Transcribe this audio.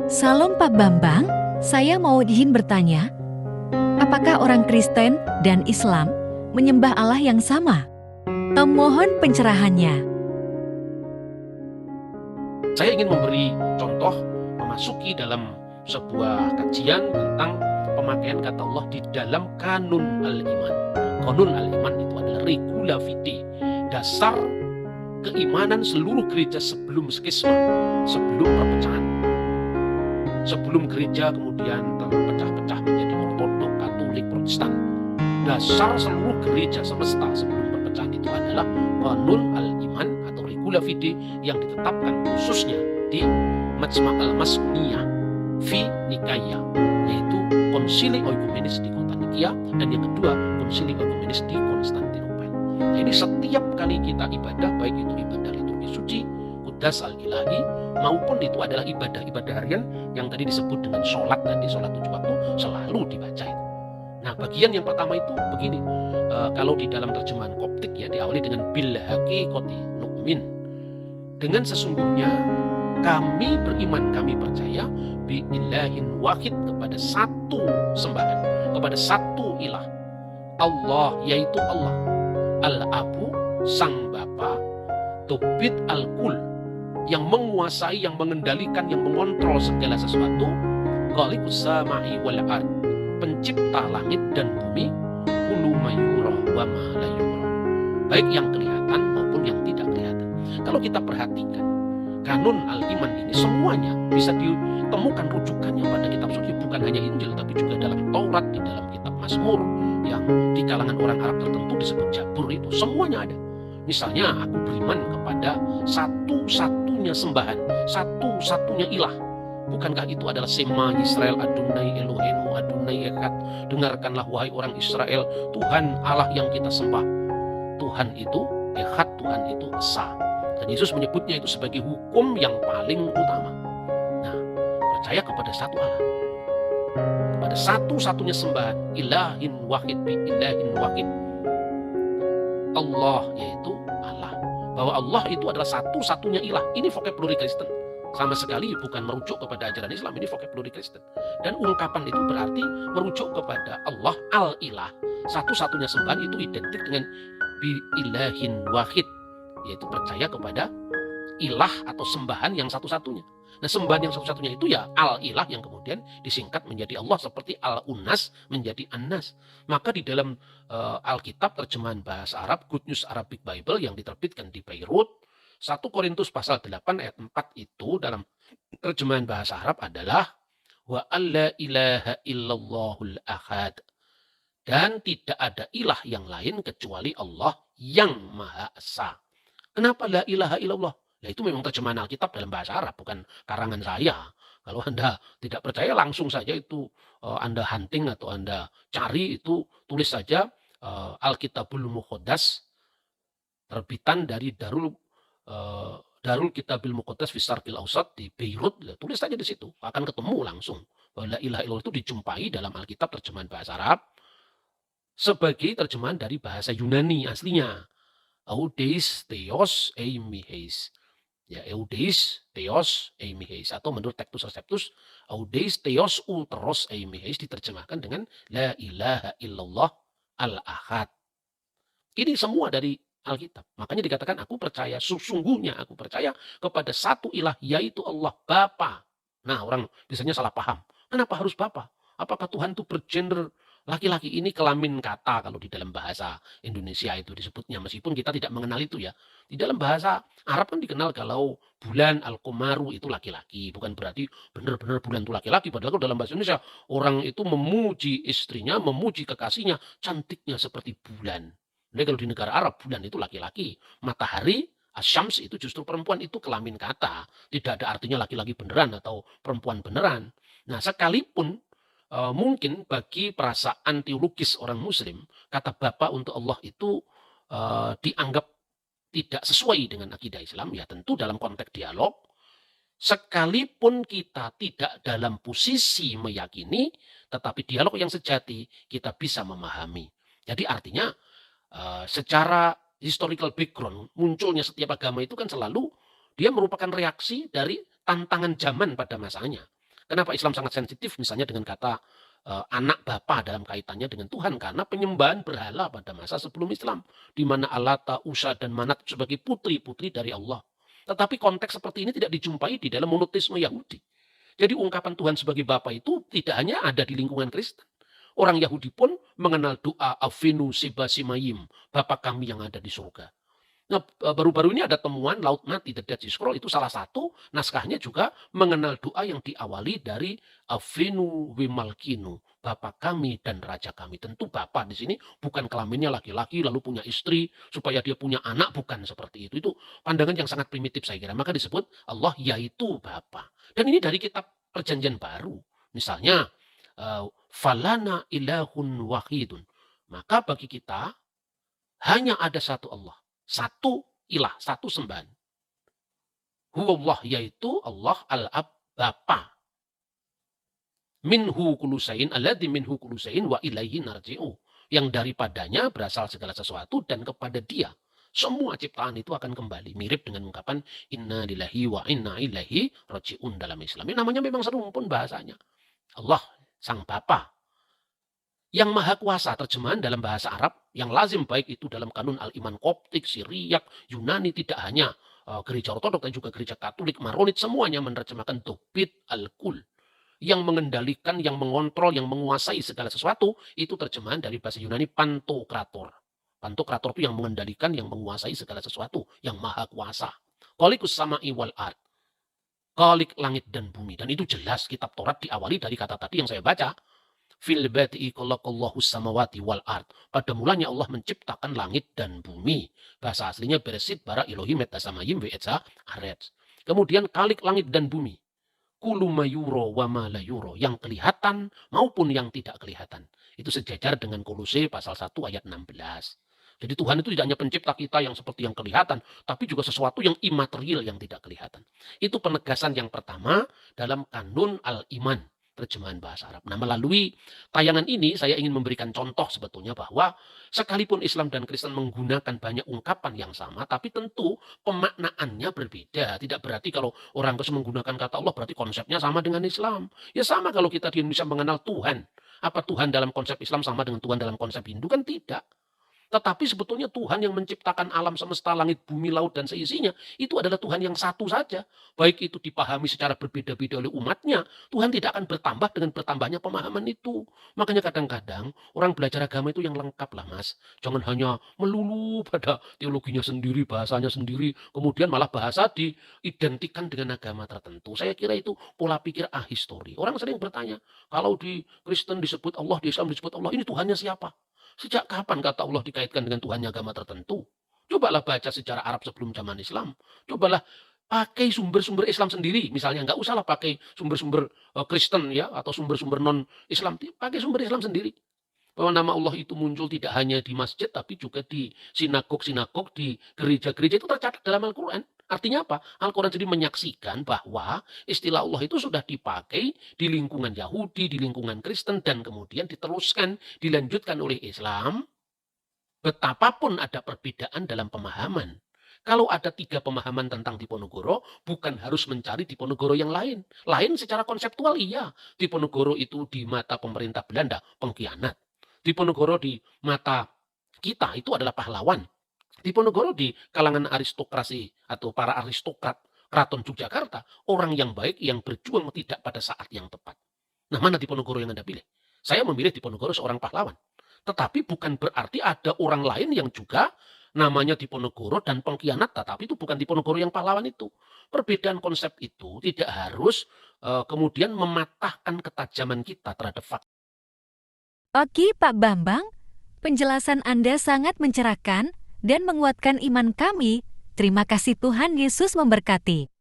Salam Pak Bambang, saya mau izin bertanya, apakah orang Kristen dan Islam menyembah Allah yang sama? Mohon pencerahannya. Saya ingin memberi contoh memasuki dalam sebuah kajian tentang pemakaian kata Allah di dalam kanun al-iman. Kanun al-iman itu adalah regula fide, dasar keimanan seluruh gereja sebelum skisma, sebelum perpecahan. Sebelum gereja kemudian terpecah-pecah menjadi ortodok, katolik, protestan. Dasar seluruh gereja semesta sebelum perpecahan itu adalah kanun al-iman atau regula fide yang ditetapkan khususnya di Majma' al-Mas'uniyah fi Nikaya, yaitu konsili oikumenis di kota Nikia, dan yang kedua konsili oikumenis di Konstantinopel. Nah, ini setiap kali kita ibadah, baik itu ibadah liturgi suci, kudas al-ilahi, maupun itu adalah ibadah-ibadah harian yang tadi disebut dengan sholat tadi, sholat 7 waktu, selalu dibaca itu. Nah, bagian yang pertama itu begini, kalau di dalam terjemahan Koptik ya diawali dengan bil haqiqati nu'min, dengan sesungguhnya kami beriman, kami percaya bi ilahin wahid, kepada satu sembahan, kepada satu ilah, Allah, yaitu Allah, al-abu, sang bapa, tubit al-kul, yang menguasai, yang mengendalikan, yang mengontrol segala sesuatu, khaliqus sama'i wal ard, pencipta langit dan bumi, kullu mayura wa ma la yura, baik yang kelihatan maupun yang tidak kelihatan. Kalau kita perhatikan kanun al-iman ini, semuanya bisa ditemukan rujukannya pada kitab suci, bukan hanya Injil tapi juga dalam Taurat, di dalam kitab Mazmur yang di kalangan orang Arab tertentu disebut Jabur, itu semuanya ada. Misalnya, aku beriman kepada satu-satunya sembahan, satu-satunya ilah. Bukankah itu adalah Sema Israel Adonai Elohenu Adonai Echad, dengarkanlah wahai orang Israel, Tuhan Allah yang kita sembah, Tuhan itu Echad, Tuhan itu Esa. Dan Yesus menyebutnya itu sebagai hukum yang paling utama. Nah, percaya kepada satu Allah, kepada satu-satunya sembahan, ilahin wahid bi ilahin wahid, Allah, yaitu Allah. Bahwa Allah itu adalah satu-satunya ilah. Ini vocabulary Kristen. Sama sekali bukan merujuk kepada ajaran Islam, ini vocabulary Kristen. Dan ungkapan itu berarti merujuk kepada Allah al-ilah. Satu-satunya sembahan itu identik dengan bi ilahin wahid, yaitu percaya kepada ilah atau sembahan yang satu-satunya. Nah, sembahan yang satu-satunya itu ya al-ilah, yang kemudian disingkat menjadi Allah, seperti al-unas menjadi an-nas. Maka di dalam Alkitab terjemahan bahasa Arab, Good News Arabic Bible yang diterbitkan di Beirut, 1 Korintus pasal 8 ayat 4 itu dalam terjemahan bahasa Arab adalah wa alla ilaha illallahul ahad, dan tidak ada ilah yang lain kecuali Allah yang Maha Esa. Kenapa la ilaha illallah? Ya, itu memang terjemahan Alkitab dalam bahasa Arab, bukan karangan saya. Kalau Anda tidak percaya, langsung saja itu Anda hunting atau Anda cari, itu tulis saja Alkitabul Muqaddas, terbitan dari Darul Kitabil Muqaddas fi Syarqil Awsat di Beirut. Tulis saja di situ, akan ketemu langsung bahwa la ilaha illallah itu dijumpai dalam Alkitab terjemahan bahasa Arab sebagai terjemahan dari bahasa Yunani aslinya. Eudeis Theos Eimiheis. Ya, Eudeis Theos Eimiheis, atau menurut Textus Receptus, Eudeis Theos Ulteros Eimiheis diterjemahkan dengan la ilaha illallah al-ahad. Ini semua dari Alkitab. Makanya dikatakan aku percaya, sesungguhnya aku percaya kepada satu ilah, yaitu Allah Bapa. Nah, orang biasanya salah paham. Kenapa harus Bapa? Apakah Tuhan itu bergender laki-laki? Ini kelamin kata kalau di dalam bahasa Indonesia itu disebutnya, meskipun kita tidak mengenal itu ya. Di dalam bahasa Arab kan dikenal kalau bulan al-Qomaru itu laki-laki. Bukan berarti benar-benar bulan itu laki-laki. Padahal dalam bahasa Indonesia orang itu memuji istrinya, memuji kekasihnya, cantiknya seperti bulan. Jadi kalau di negara Arab bulan itu laki-laki. Matahari, asyams, itu justru perempuan, itu kelamin kata. Tidak ada artinya laki-laki beneran atau perempuan beneran. Nah, sekalipun mungkin bagi perasaan teologis orang muslim, kata Bapa untuk Allah itu dianggap tidak sesuai dengan akidah Islam, ya tentu dalam konteks dialog, sekalipun kita tidak dalam posisi meyakini, tetapi dialog yang sejati kita bisa memahami. Jadi artinya secara historical background, munculnya setiap agama itu kan selalu dia merupakan reaksi dari tantangan zaman pada masanya. Kenapa Islam sangat sensitif misalnya dengan kata anak bapa dalam kaitannya dengan Tuhan? Karena penyembahan berhala pada masa sebelum Islam, di mana Allata, Uzza, dan Manat sebagai putri-putri dari Allah. Tetapi konteks seperti ini tidak dijumpai di dalam monoteisme Yahudi. Jadi ungkapan Tuhan sebagai Bapa itu tidak hanya ada di lingkungan Kristen. Orang Yahudi pun mengenal doa Avinu Seba Simayim, Bapa kami yang ada di surga. Nah, baru-baru ini ada temuan Laut Mati, The Dead Sea Scroll, itu salah satu naskahnya juga mengenal doa yang diawali dari Avinu Wimalkinu, Bapa kami dan Raja kami. Tentu Bapa di sini bukan kelaminnya laki-laki lalu punya istri supaya dia punya anak, bukan seperti itu. Itu pandangan yang sangat primitif saya kira. Maka disebut Allah yaitu Bapa. Dan ini dari kitab Perjanjian Baru. Misalnya falana ilahun wahidun. Maka bagi kita hanya ada satu Allah. Satu ilah, satu sembahan. Huwallah, yaitu Allah al-ab, Bapa. Minhu kulusain, alladhi minhu kulusain wa ilaihi narji'u. Yang daripadanya berasal segala sesuatu dan kepada dia semua ciptaan itu akan kembali. Mirip dengan ungkapan inna lillahi wa inna ilaihi raji'un dalam Islam. Ini namanya memang serumpun bahasanya. Allah, Sang Bapa. Yang Maha Kuasa, terjemahan dalam bahasa Arab yang lazim baik itu dalam kanun Al-Iman Koptik, Siriak, Yunani, tidak hanya gereja Ortodok dan juga gereja Katolik, Maronit, semuanya menerjemahkan Dobit Al-Kul. Yang mengendalikan, yang mengontrol, yang menguasai segala sesuatu, itu terjemahan dari bahasa Yunani Pantokrator. Pantokrator itu yang mengendalikan, yang menguasai segala sesuatu, yang Maha Kuasa. Khaliqus sama'i wal ard. Khaliq langit dan bumi. Dan itu jelas kitab Taurat diawali dari kata tadi yang saya baca. Fil badi'i khalaqallahu samawati wal ard. Pada mulanya Allah menciptakan langit dan bumi. Bahasa aslinya Bereshit bara Elohim et samayim ve etza aretz. Kemudian Khalik langit dan bumi. Kullu mayuro wa ma la yuro. Yang kelihatan maupun yang tidak kelihatan. Itu sejajar dengan Kolose pasal 1 ayat 16. Jadi Tuhan itu tidak hanya pencipta kita yang seperti yang kelihatan, tapi juga sesuatu yang imaterial yang tidak kelihatan. Itu penegasan yang pertama dalam kanun Al-Iman. Terjemahan bahasa Arab. Nah, melalui tayangan ini saya ingin memberikan contoh sebetulnya bahwa sekalipun Islam dan Kristen menggunakan banyak ungkapan yang sama, tapi tentu pemaknaannya berbeda. Tidak berarti kalau orang Kristen menggunakan kata Allah berarti konsepnya sama dengan Islam. Ya sama kalau kita di Indonesia mengenal Tuhan. Apa Tuhan dalam konsep Islam sama dengan Tuhan dalam konsep Hindu? Kan tidak. Tetapi sebetulnya Tuhan yang menciptakan alam semesta, langit, bumi, laut, dan seisinya, itu adalah Tuhan yang satu saja. Baik itu dipahami secara berbeda-beda oleh umatnya, Tuhan tidak akan bertambah dengan bertambahnya pemahaman itu. Makanya kadang-kadang orang belajar agama itu yang lengkap lah mas. Jangan hanya melulu pada teologinya sendiri, bahasanya sendiri, kemudian malah bahasa diidentikan dengan agama tertentu. Saya kira itu pola pikir ahistori. Orang sering bertanya, kalau di Kristen disebut Allah, di Islam disebut Allah, ini Tuhannya siapa? Sejak kapan kata Allah dikaitkan dengan Tuhannya agama tertentu? Cobalah baca sejarah Arab sebelum zaman Islam. Cobalah pakai sumber-sumber Islam sendiri. Misalnya nggak usahlah pakai sumber-sumber Kristen ya atau sumber-sumber non-Islam. Pakai sumber Islam sendiri. Bahwa nama Allah itu muncul tidak hanya di masjid tapi juga di sinagog-sinagog, di gereja-gereja itu tercatat dalam Al-Quran. Artinya apa? Al-Quran jadi menyaksikan bahwa istilah Allah itu sudah dipakai di lingkungan Yahudi, di lingkungan Kristen, dan kemudian diteruskan, dilanjutkan oleh Islam. Betapapun ada perbedaan dalam pemahaman. Kalau ada 3 pemahaman tentang Diponegoro, bukan harus mencari Diponegoro yang lain. Lain secara konseptual iya. Diponegoro itu di mata pemerintah Belanda, pengkhianat. Diponegoro di mata kita itu adalah pahlawan. Diponegoro di kalangan aristokrasi atau para aristokrat Keraton Yogyakarta, orang yang baik yang berjuang tidak pada saat yang tepat. Nah, mana Diponegoro yang Anda pilih? Saya memilih Diponegoro seorang pahlawan. Tetapi bukan berarti ada orang lain yang juga namanya Diponegoro dan pengkhianat, tetapi itu bukan Diponegoro yang pahlawan itu. Perbedaan konsep itu tidak harus kemudian mematahkan ketajaman kita terhadap fakta. Oke Pak Bambang, penjelasan Anda sangat mencerahkan dan menguatkan iman kami. Terima kasih, Tuhan Yesus memberkati.